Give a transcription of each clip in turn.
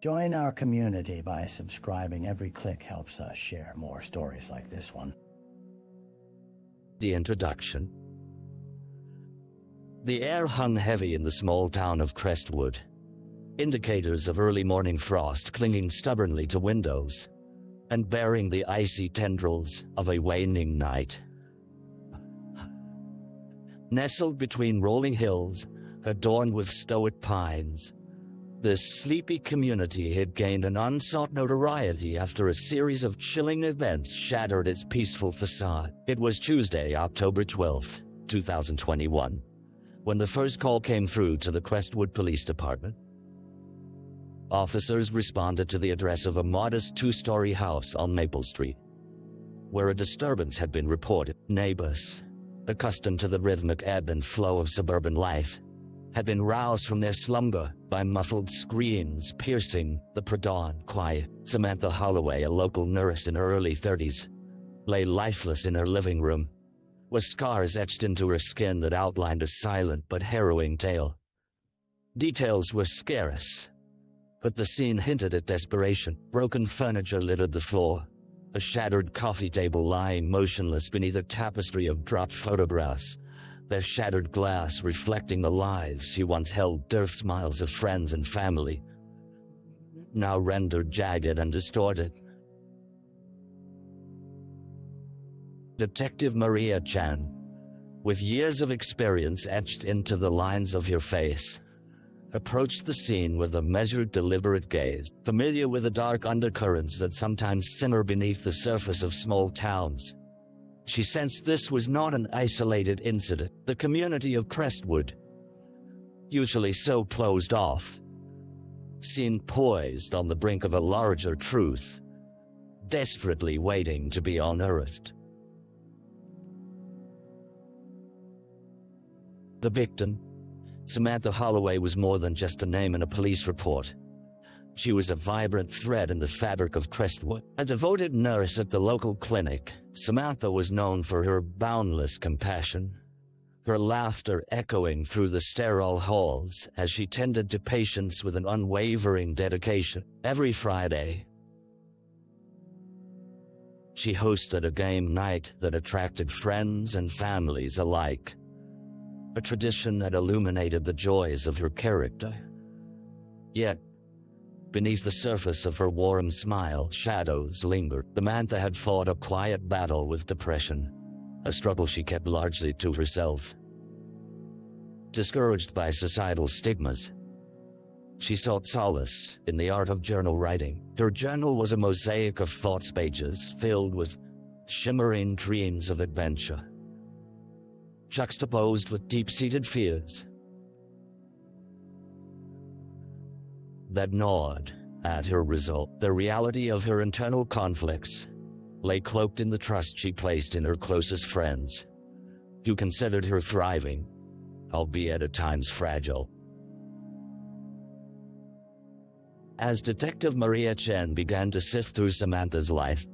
Join our community by subscribing. Every click helps us share more stories like this one. The introduction. The air hung heavy in the small town of Crestwood, indicators of early morning frost clinging stubbornly to windows and bearing the icy tendrils of a waning night. Nestled between rolling hills, adorned with stoic pines, this sleepy community had gained an unsought notoriety after a series of chilling events shattered its peaceful facade. It was Tuesday, October 12, 2021, when the first call came through to the Crestwood Police Department. Officers responded to the address of a modest two-story house on Maple Street, where a disturbance had been reported. Neighbors, accustomed to the rhythmic ebb and flow of suburban life, had been roused from their slumber by muffled screams piercing the pre-dawn quiet. Samantha Holloway, a local nurse in her early 30s, lay lifeless in her living room, with scars etched into her skin that outlined a silent but harrowing tale. Details were scarce, but the scene hinted at desperation. Broken furniture littered the floor, a shattered coffee table lying motionless beneath a tapestry of dropped photographs, their shattered glass reflecting the lives she once held. Smiles of friends and family, now rendered jagged and distorted. Detective Maria Chan, with years of experience etched into the lines of her face, approached the scene with a measured, deliberate gaze. Familiar with the dark undercurrents that sometimes simmer beneath the surface of small towns, she sensed this was not an isolated incident. The community of Crestwood, usually so closed off, seemed poised on the brink of a larger truth, desperately waiting to be unearthed. The victim, Samantha Holloway, was more than just a name in a police report. She was a vibrant thread in the fabric of Crestwood. A devoted nurse at the local clinic, Samantha was known for her boundless compassion, her laughter echoing through the sterile halls as she tended to patients with an unwavering dedication. Every Friday, she hosted a game night that attracted friends and families alike, a tradition that illuminated the joys of her character. Yet, beneath the surface of her warm smile, shadows lingered. Samantha had fought a quiet battle with depression, a struggle she kept largely to herself. Discouraged by societal stigmas, she sought solace in the art of journal writing. Her journal was a mosaic of thoughts pages filled with shimmering dreams of adventure, juxtaposed with deep-seated fears that gnawed at her resolve. The reality of her internal conflicts lay cloaked in the trust she placed in her closest friends, who considered her thriving, albeit at times fragile. As Detective Maria Chen began to sift through Samantha's life,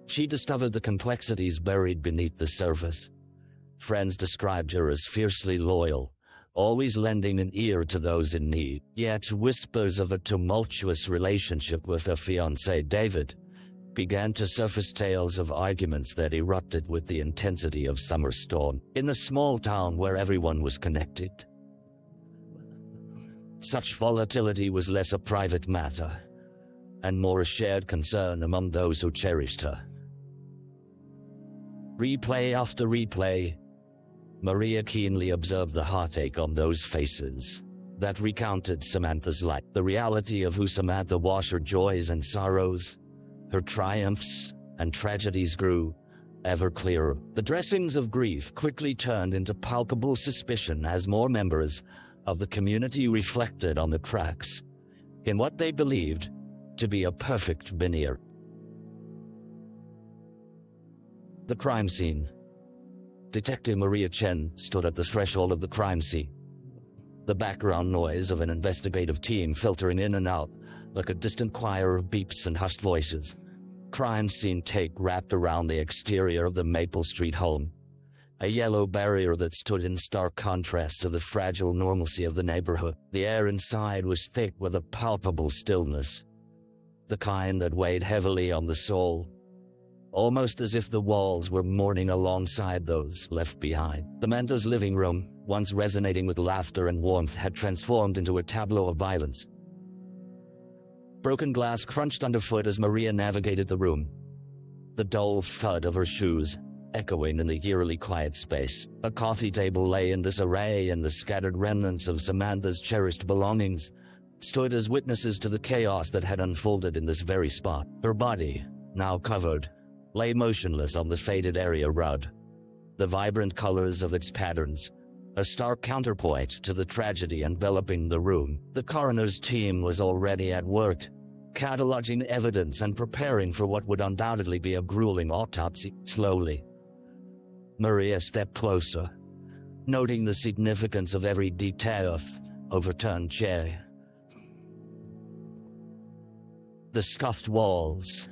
she discovered the complexities buried beneath the surface. Friends described her as fiercely loyal, always lending an ear to those in need. Yet whispers of a tumultuous relationship with her fiancé David began to surface, tales of arguments that erupted with the intensity of summer storm. In the small town where everyone was connected, such volatility was less a private matter and more a shared concern among those who cherished her. Replay after replay, Maria keenly observed the heartache on those faces that recounted Samantha's life. The reality of who Samantha was, her joys and sorrows, her triumphs and tragedies grew ever clearer. The dressings of grief quickly turned into palpable suspicion as more members of the community reflected on the cracks in what they believed to be a perfect veneer. The crime scene. Detective Maria Chen stood at the threshold of the crime scene, the background noise of an investigative team filtering in and out like a distant choir of beeps and hushed voices. Crime scene tape wrapped around the exterior of the Maple Street home, a yellow barrier that stood in stark contrast to the fragile normalcy of the neighborhood. The air inside was thick with a palpable stillness, the kind that weighed heavily on the soul, almost as if the walls were mourning alongside those left behind. Samantha's living room, once resonating with laughter and warmth, had transformed into a tableau of violence. Broken glass crunched underfoot as Maria navigated the room, the dull thud of her shoes echoing in the eerily quiet space. A coffee table lay in disarray, and the scattered remnants of Samantha's cherished belongings stood as witnesses to the chaos that had unfolded in this very spot. Her body, now covered, lay motionless on the faded area rug, the vibrant colors of its patterns a stark counterpoint to the tragedy enveloping the room. The coroner's team was already at work, cataloging evidence and preparing for what would undoubtedly be a grueling autopsy. Slowly, Maria stepped closer, noting the significance of every detail of overturned chair, the scuffed walls,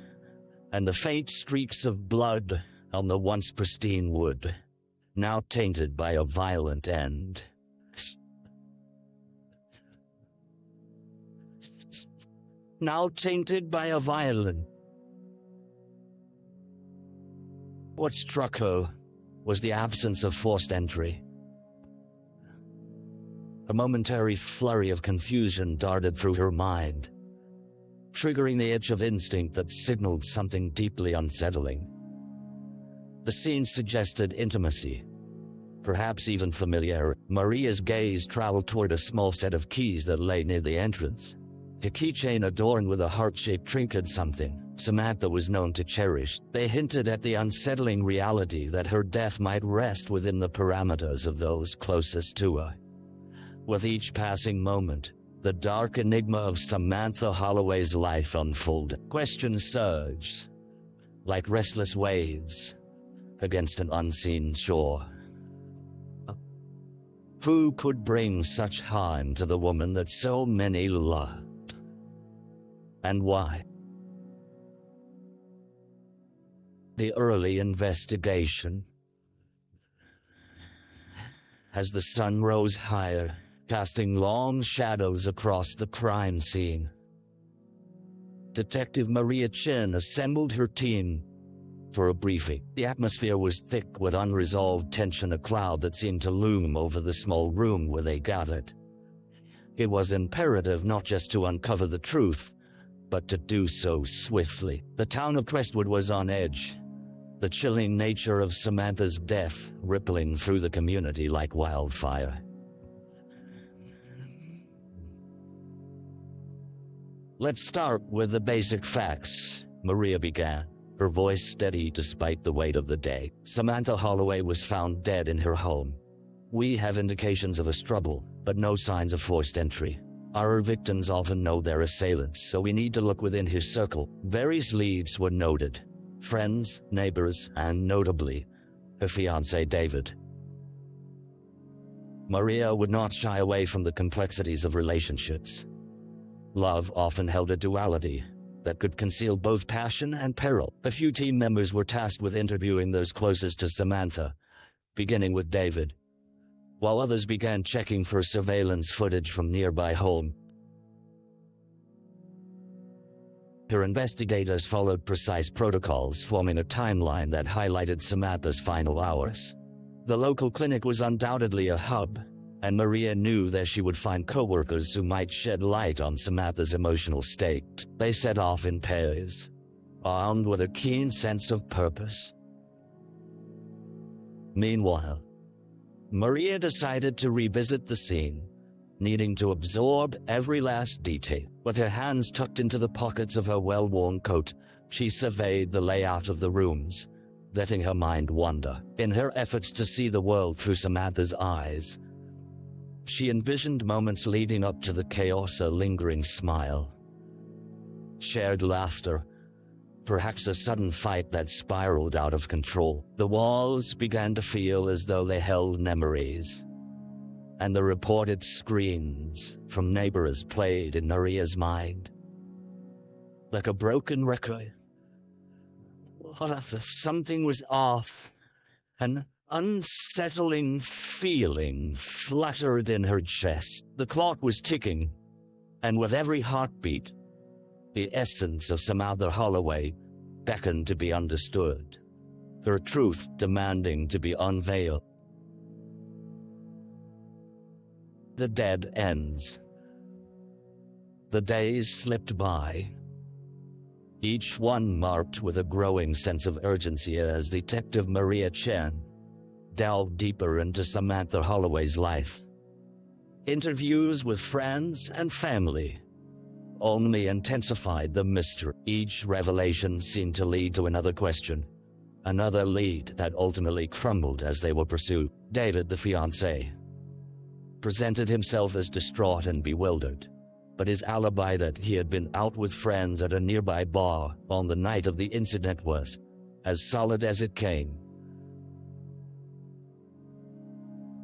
and the faint streaks of blood on the once pristine wood, now tainted by a violent end. What struck her was the absence of forced entry. A momentary flurry of confusion darted through her mind, triggering the itch of instinct that signaled something deeply unsettling. The scene suggested intimacy, perhaps even familiarity. Maria's gaze traveled toward a small set of keys that lay near the entrance. A keychain adorned with a heart-shaped trinket, something Samantha was known to cherish. They hinted at the unsettling reality that her death might rest within the parameters of those closest to her. With each passing moment, the dark enigma of Samantha Holloway's life unfolded. Questions surged, like restless waves against an unseen shore. Who could bring such harm to the woman that so many loved? And why? The early investigation. As the sun rose higher, casting long shadows across the crime scene, Detective Maria Chin assembled her team for a briefing. The atmosphere was thick with unresolved tension, a cloud that seemed to loom over the small room where they gathered. It was imperative not just to uncover the truth, but to do so swiftly. The town of Crestwood was on edge, the chilling nature of Samantha's death rippling through the community like wildfire. Let's start with the basic facts, Maria began, her voice steady despite the weight of the day. Samantha Holloway was found dead in her home. We have indications of a struggle, but no signs of forced entry. Our victims often know their assailants, so we need to look within his circle. Various leads were noted: friends, neighbors, and notably, her fiancé David. Maria would not shy away from the complexities of relationships. Love often held a duality that could conceal both passion and peril. A few team members were tasked with interviewing those closest to Samantha, beginning with David, while others began checking for surveillance footage from nearby home. Her investigators followed precise protocols, forming a timeline that highlighted Samantha's final hours. The local clinic was undoubtedly a hub, and Maria knew that she would find co-workers who might shed light on Samantha's emotional state. They set off in pairs, armed with a keen sense of purpose. Meanwhile, Maria decided to revisit the scene, needing to absorb every last detail. With her hands tucked into the pockets of her well-worn coat, she surveyed the layout of the rooms, letting her mind wander. In her efforts to see the world through Samantha's eyes, she envisioned moments leading up to the chaos, a lingering smile, shared laughter, perhaps a sudden fight that spiraled out of control. The walls began to feel as though they held memories, and the reported screams from neighbors played in Maria's mind like a broken record. Something was off. An unsettling feeling fluttered in her chest. The clock was ticking, and with every heartbeat, The essence of Samantha Holloway beckoned to be understood, her truth demanding to be unveiled. The dead ends. The days slipped by, each one marked with a growing sense of urgency as Detective Maria Chen delved deeper into Samantha Holloway's life. Interviews with friends and family only intensified the mystery. Each revelation seemed to lead to another question, another lead that ultimately crumbled as they were pursued. David, the fiancé, presented himself as distraught and bewildered, but his alibi that he had been out with friends at a nearby bar on the night of the incident was as solid as it came.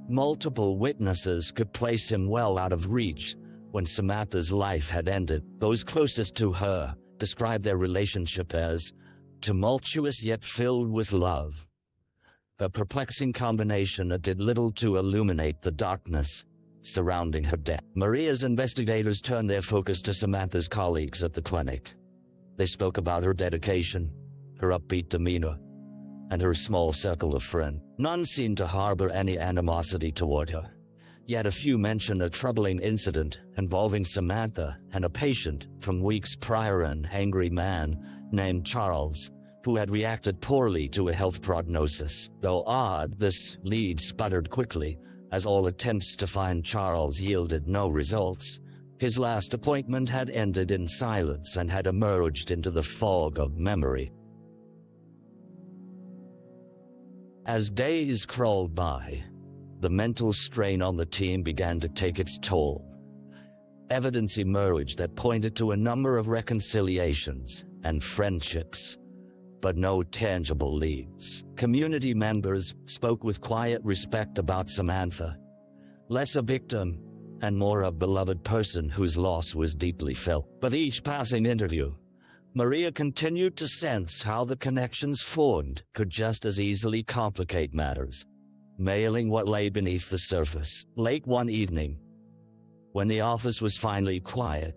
Multiple witnesses could place him well out of reach when Samantha's life had ended. Those closest to her described their relationship as tumultuous yet filled with love, a perplexing combination that did little to illuminate the darkness surrounding her death. Maria's investigators turned their focus to Samantha's colleagues at the clinic. They spoke about her dedication, her upbeat demeanor, and her small circle of friends. None seemed to harbor any animosity toward her, yet a few mentioned a troubling incident involving Samantha and a patient from weeks prior, an angry man named Charles, who had reacted poorly to a health prognosis. Though odd, this lead sputtered quickly, as all attempts to find Charles yielded no results. His last appointment had ended in silence and had emerged into the fog of memory. As days crawled by, the mental strain on the team began to take its toll. Evidence emerged that pointed to a number of reconciliations and friendships, but no tangible leads. Community members spoke with quiet respect about Samantha, less a victim and more a beloved person whose loss was deeply felt. But each passing interview, Maria continued to sense how the connections formed could just as easily complicate matters, mailing what lay beneath the surface. Late one evening, when the office was finally quiet,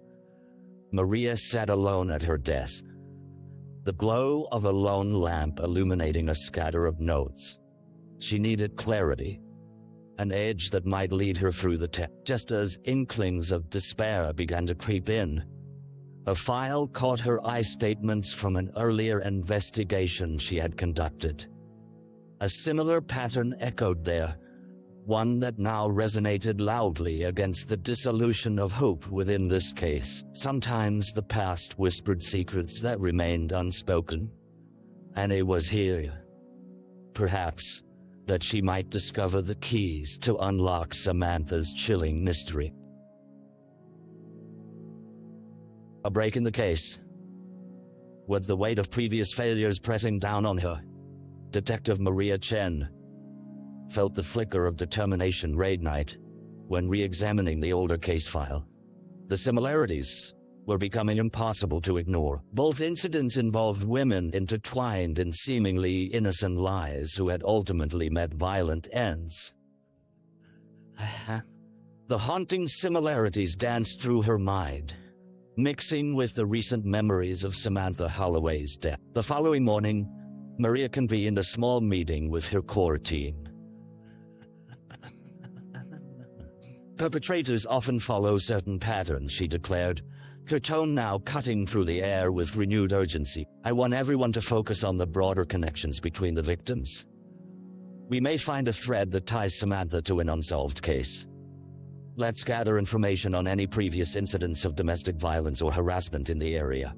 Maria sat alone at her desk, the glow of a lone lamp illuminating a scatter of notes. She needed clarity, an edge that might lead her through the text. Just as inklings of despair began to creep in, a file caught her eye: statements from an earlier investigation she had conducted. A similar pattern echoed there, one that now resonated loudly against the dissolution of hope within this case. Sometimes the past whispered secrets that remained unspoken, and it was here, perhaps, that she might discover the keys to unlock Samantha's chilling mystery. A break in the case. With the weight of previous failures pressing down on her, Detective Maria Chen felt the flicker of determination reignite when re-examining the older case file. The similarities were becoming impossible to ignore. Both incidents involved women intertwined in seemingly innocent lives who had ultimately met violent ends. The haunting similarities danced through her mind, mixing with the recent memories of Samantha Holloway's death. The following morning, Maria convened a small meeting with her core team. Perpetrators often follow certain patterns, she declared, her tone now cutting through the air with renewed urgency. I want everyone to focus on the broader connections between the victims. We may find a thread that ties Samantha to an unsolved case. Let's gather information on any previous incidents of domestic violence or harassment in the area.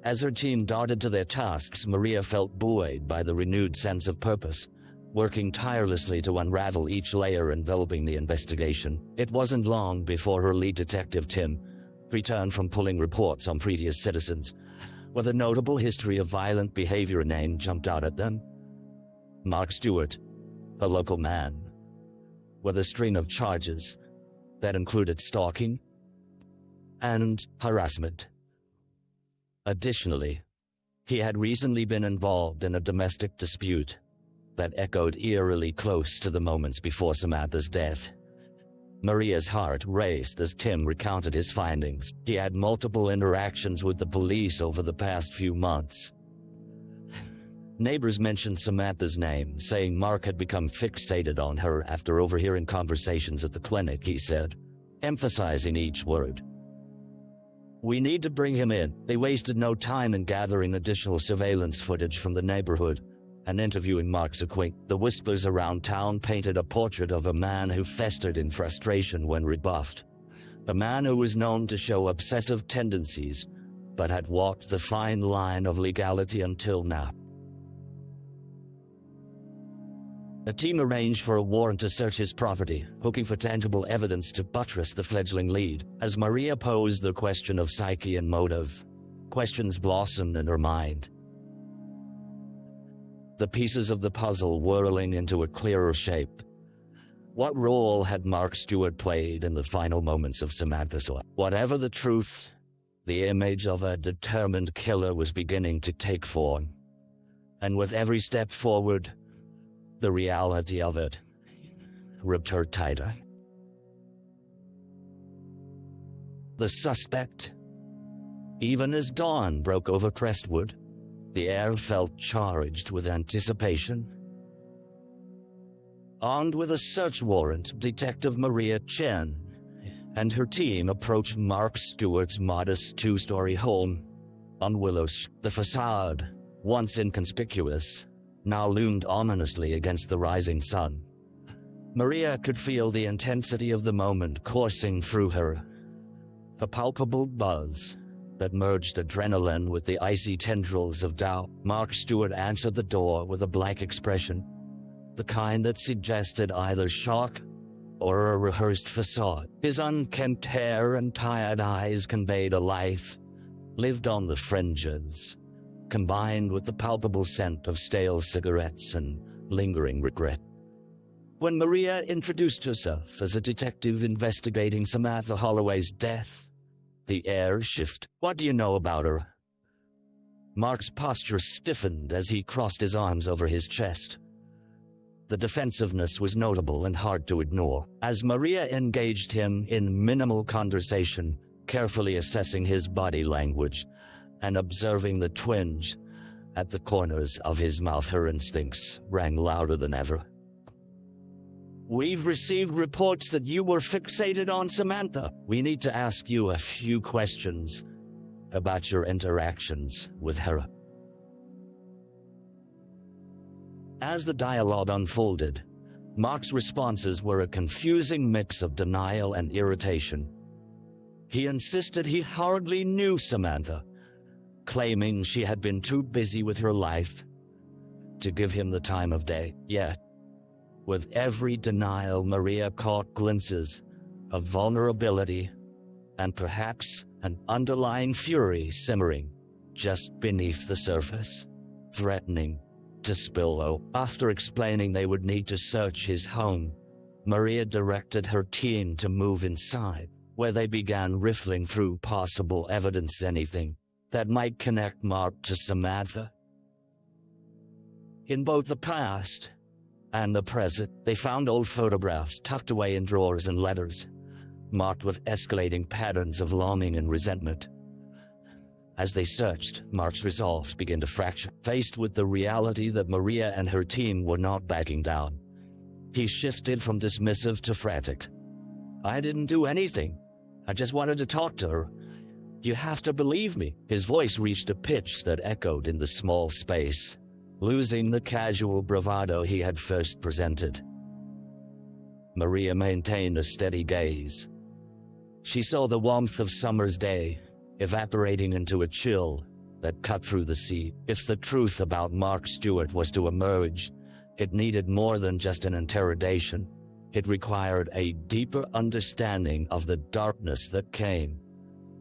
As her team darted to their tasks, Maria felt buoyed by the renewed sense of purpose, working tirelessly to unravel each layer enveloping the investigation. It wasn't long before her lead detective, Tim, returned from pulling reports on previous citizens, with a notable history of violent behavior. A name jumped out at them: Mark Stewart, a local man, with a string of charges that included stalking and harassment. Additionally, he had recently been involved in a domestic dispute that echoed eerily close to the moments before Samantha's death. Maria's heart raced as Tim recounted his findings. He had multiple interactions with the police over the past few months. Neighbors mentioned Samantha's name, saying Mark had become fixated on her after overhearing conversations at the clinic, he said, emphasizing each word. "We need to bring him in." They wasted no time in gathering additional surveillance footage from the neighborhood and interviewing Mark's acquaintance. The whispers around town painted a portrait of a man who festered in frustration when rebuffed. A man who was known to show obsessive tendencies, but had walked the fine line of legality until now. The team arranged for a warrant to search his property, hoping for tangible evidence to buttress the fledgling lead. As Maria posed the question of psyche and motive, questions blossomed in her mind. The pieces of the puzzle whirling into a clearer shape. What role had Mark Stewart played in the final moments of Samantha's life? Whatever the truth, the image of a determined killer was beginning to take form. And with every step forward, the reality of it gripped her tighter. The suspect. Even as dawn broke over Crestwood, the air felt charged with anticipation. Armed with a search warrant, Detective Maria Chen and her team approached Mark Stewart's modest two-story home on Willow Street. The facade, once inconspicuous, now loomed ominously against the rising sun. Maria could feel the intensity of the moment coursing through her, a palpable buzz that merged adrenaline with the icy tendrils of doubt. Mark Stewart answered the door with a blank expression, the kind that suggested either shock or a rehearsed facade. His unkempt hair and tired eyes conveyed a life lived on the fringes, combined with the palpable scent of stale cigarettes and lingering regret. When Maria introduced herself as a detective investigating Samantha Holloway's death, the air shifted. "What do you know about her?" Mark's posture stiffened as he crossed his arms over his chest. The defensiveness was notable and hard to ignore. As Maria engaged him in minimal conversation, carefully assessing his body language and observing the twinge at the corners of his mouth, her instincts rang louder than ever. "We've received reports that you were fixated on Samantha. We need to ask you a few questions about your interactions with her." As the dialogue unfolded, Mark's responses were a confusing mix of denial and irritation. He insisted he hardly knew Samantha, claiming she had been too busy with her life to give him the time of day. Yet, with every denial, Maria caught glimpses of vulnerability and perhaps an underlying fury simmering just beneath the surface, threatening to spill out. After explaining they would need to search his home, Maria directed her team to move inside, where they began rifling through possible evidence, anything that might connect Mark to Samantha. In both the past and the present, they found old photographs tucked away in drawers and letters, marked with escalating patterns of longing and resentment. As they searched, Mark's resolve began to fracture. Faced with the reality that Maria and her team were not backing down, he shifted from dismissive to frantic. "I didn't do anything. I just wanted to talk to her. You have to believe me." His voice reached a pitch that echoed in the small space, losing the casual bravado he had first presented. Maria maintained a steady gaze. She saw the warmth of summer's day evaporating into a chill that cut through the sea. If the truth about Mark Stewart was to emerge, it needed more than just an interrogation. It required a deeper understanding of the darkness that came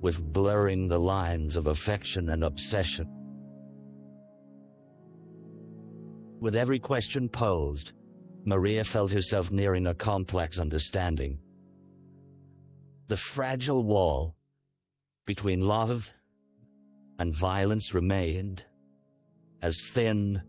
with blurring the lines of affection and obsession. With every question posed, Maria felt herself nearing a complex understanding. The fragile wall between love and violence remained as thin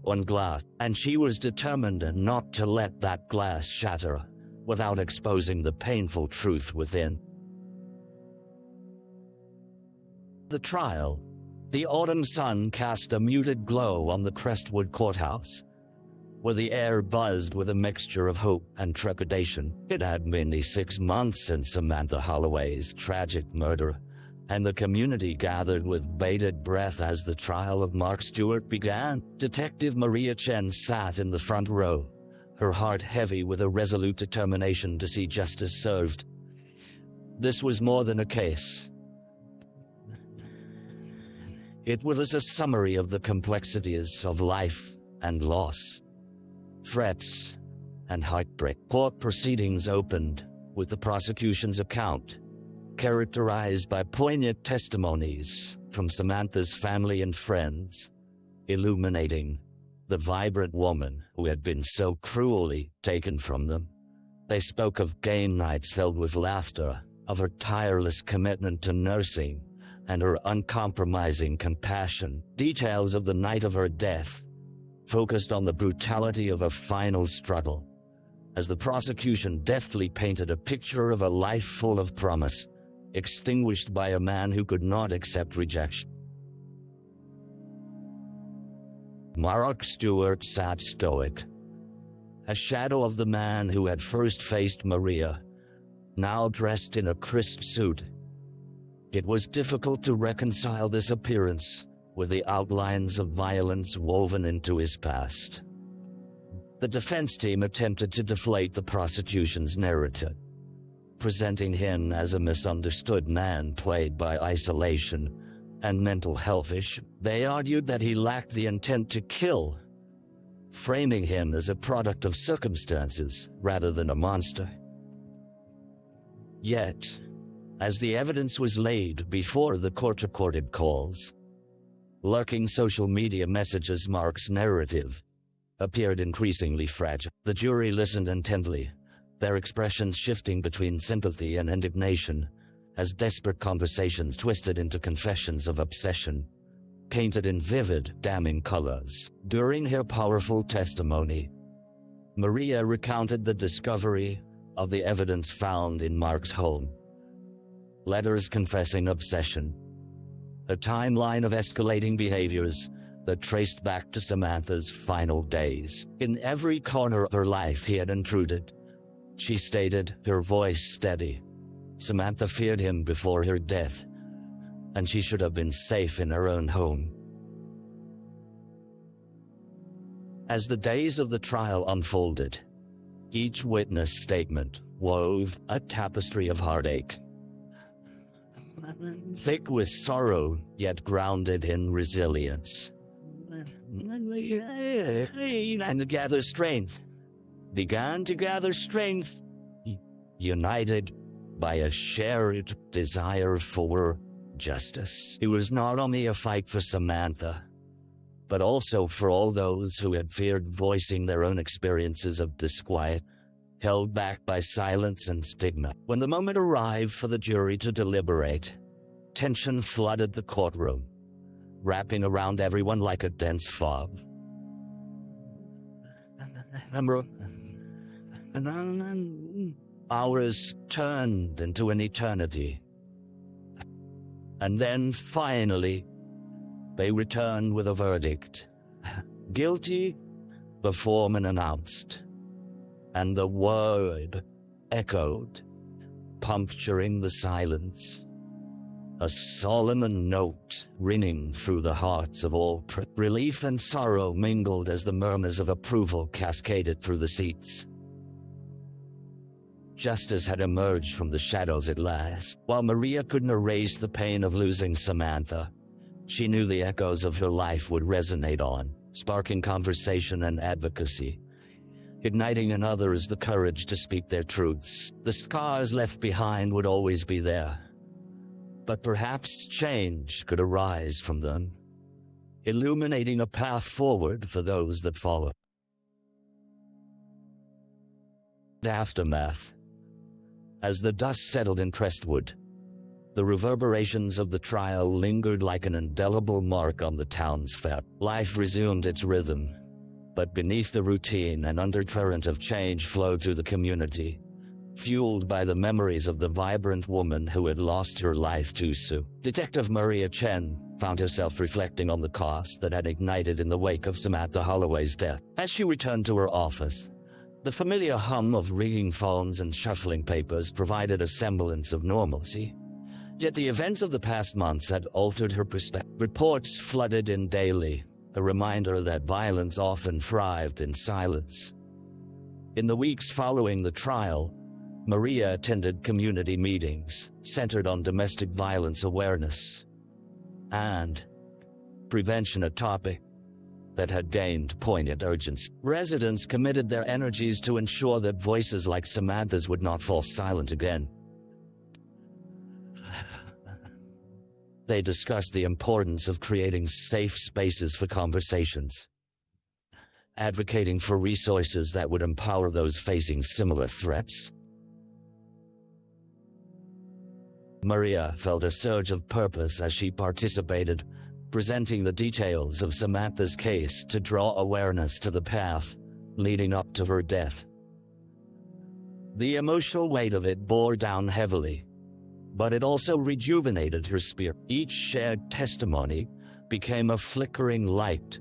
on glass, and she was determined not to let that glass shatter without exposing the painful truth within. The trial. The autumn sun cast a muted glow on the Crestwood courthouse, where the air buzzed with a mixture of hope and trepidation. It had been 6 months since Samantha Holloway's tragic murder, and the community gathered with bated breath as the trial of Mark Stewart began. Detective Maria Chen sat in the front row, her heart heavy with a resolute determination to see justice served. This was more than a case. It was a summary of the complexities of life and loss, threats and heartbreak. Court proceedings opened with the prosecution's account, characterized by poignant testimonies from Samantha's family and friends, illuminating the vibrant woman who had been so cruelly taken from them. They spoke of game nights filled with laughter, of her tireless commitment to nursing, and her uncompromising compassion. Details of the night of her death focused on the brutality of a final struggle, as the prosecution deftly painted a picture of a life full of promise, extinguished by a man who could not accept rejection. Mark Stewart sat stoic, a shadow of the man who had first faced Maria, now dressed in a crisp suit. It was difficult to reconcile this appearance with the outlines of violence woven into his past. The defense team attempted to deflate the prosecution's narrative, presenting him as a misunderstood man plagued by isolation and mental health issues. They argued that he lacked the intent to kill, framing him as a product of circumstances rather than a monster. Yet, as the evidence was laid before the court-recorded calls, lurking social media messages Mark's narrative appeared increasingly fragile. The jury listened intently, their expressions shifting between sympathy and indignation, as desperate conversations twisted into confessions of obsession, painted in vivid, damning colors. During her powerful testimony, Maria recounted the discovery of the evidence found in Mark's home. Letters confessing obsession, a timeline of escalating behaviors that traced back to Samantha's final days. In every corner of her life he had intruded, she stated, her voice steady. Samantha feared him before her death, and she should have been safe in her own home. As the days of the trial unfolded, each witness statement wove a tapestry of heartache, thick with sorrow, yet grounded in resilience. And to gather strength, began to gather strength, united by a shared desire for justice. It was not only a fight for Samantha, but also for all those who had feared voicing their own experiences of disquiet, held back by silence and stigma. When the moment arrived for the jury to deliberate, tension flooded the courtroom, wrapping around everyone like a dense fog. Hours turned into an eternity. And then, finally, they returned with a verdict. Guilty, the foreman announced. And the word echoed, puncturing the silence. A solemn note ringing through the hearts of all. Relief and sorrow mingled as the murmurs of approval cascaded through the seats. Justice had emerged from the shadows at last. While Maria couldn't erase the pain of losing Samantha, she knew the echoes of her life would resonate on, sparking conversation and advocacy, igniting in others the courage to speak their truths. The scars left behind would always be there, but perhaps change could arise from them, illuminating a path forward for those that follow. Aftermath. As the dust settled in Crestwood, the reverberations of the trial lingered like an indelible mark on the town's fabric. Life resumed its rhythm, But beneath the routine, an undercurrent of change flowed through the community, fueled by the memories of the vibrant woman who had lost her life too soon. Detective Maria Chen found herself reflecting on the chaos that had ignited in the wake of Samantha Holloway's death. As she returned to her office, the familiar hum of ringing phones and shuffling papers provided a semblance of normalcy. Yet the events of the past months had altered her perspective. Reports flooded in daily, a reminder that violence often thrived in silence. In the weeks following the trial, Maria attended community meetings centered on domestic violence awareness and prevention, a topic that had gained poignant urgency. Residents committed their energies to ensure that voices like Samantha's would not fall silent again. They discussed the importance of creating safe spaces for conversations, advocating for resources that would empower those facing similar threats. Maria felt a surge of purpose as she participated, presenting the details of Samantha's case to draw awareness to the path leading up to her death. The emotional weight of it bore down heavily, but it also rejuvenated her spirit. Each shared testimony became a flickering light,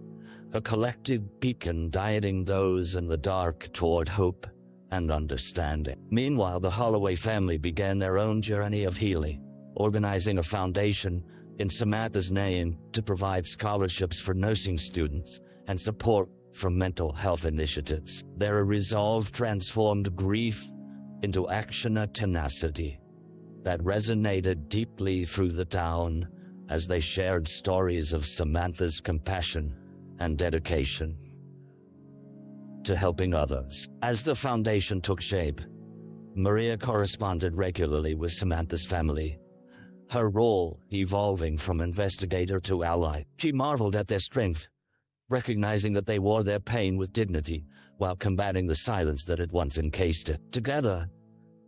a collective beacon guiding those in the dark toward hope and understanding. Meanwhile, the Holloway family began their own journey of healing, organizing a foundation in Samantha's name to provide scholarships for nursing students and support for mental health initiatives. Their resolve transformed grief into action, a tenacity that resonated deeply through the town as they shared stories of Samantha's compassion and dedication to helping others. As the foundation took shape, Maria corresponded regularly with Samantha's family, her role evolving from investigator to ally. She marveled at their strength, recognizing that they wore their pain with dignity while combating the silence that had once encased it. Together,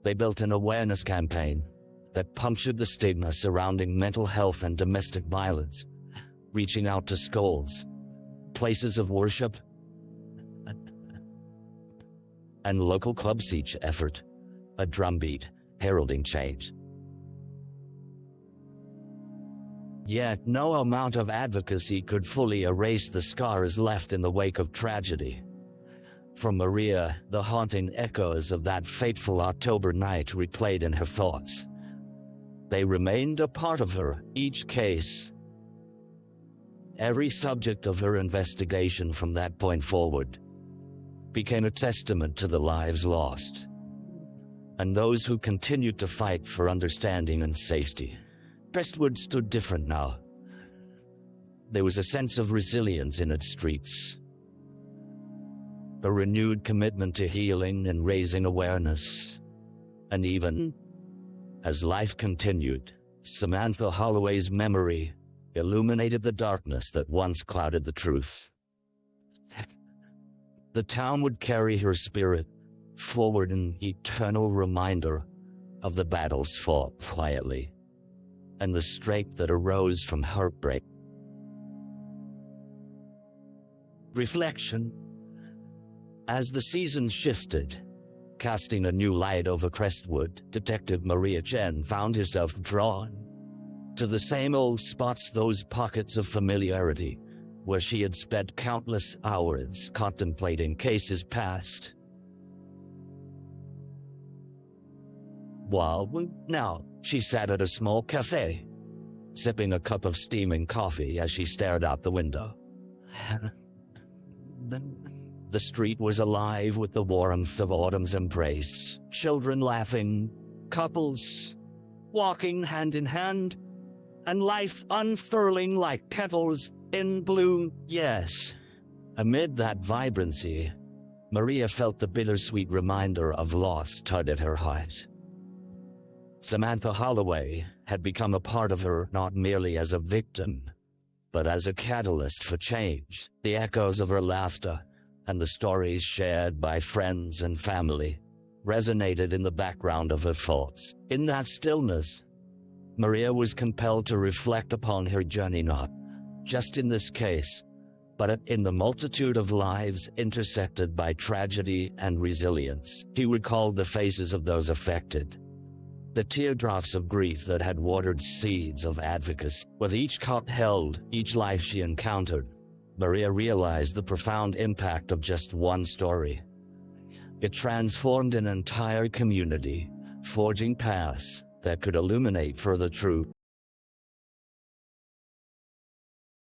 they built an awareness campaign that punctured the stigma surrounding mental health and domestic violence, reaching out to schools, places of worship, and local clubs. Each effort, a drumbeat heralding change. Yet no amount of advocacy could fully erase the scars left in the wake of tragedy. For Maria, the haunting echoes of that fateful October night replayed in her thoughts. They remained a part of her, each case, every subject of her investigation from that point forward, became a testament to the lives lost, and those who continued to fight for understanding and safety. Crestwood stood different now. There was a sense of resilience in its streets, a renewed commitment to healing and raising awareness. And even as life continued, Samantha Holloway's memory illuminated the darkness that once clouded the truth. The town would carry her spirit forward, an eternal reminder of the battles fought quietly and the strength that arose from heartbreak. Reflection. As the season shifted, casting a new light over Crestwood, Detective Maria Chen found herself drawn to the same old spots, those pockets of familiarity where she had spent countless hours contemplating cases past. Now, she sat at a small cafe, sipping a cup of steaming coffee as she stared out the window. The street was alive with the warmth of autumn's embrace, children laughing, couples walking hand in hand, and life unfurling like petals in bloom. Yes, amid that vibrancy, Maria felt the bittersweet reminder of loss tug at her heart. Samantha Holloway had become a part of her, not merely as a victim, but as a catalyst for change. The echoes of her laughter and the stories shared by friends and family resonated in the background of her thoughts. In that stillness, Maria was compelled to reflect upon her journey, not just in this case, But in the multitude of lives intersected by tragedy and resilience, he recalled the faces of those affected, the teardrops of grief that had watered seeds of advocacy. With each cup held, each life she encountered, Maria realized the profound impact of just one story. It transformed an entire community, forging paths that could illuminate further truth.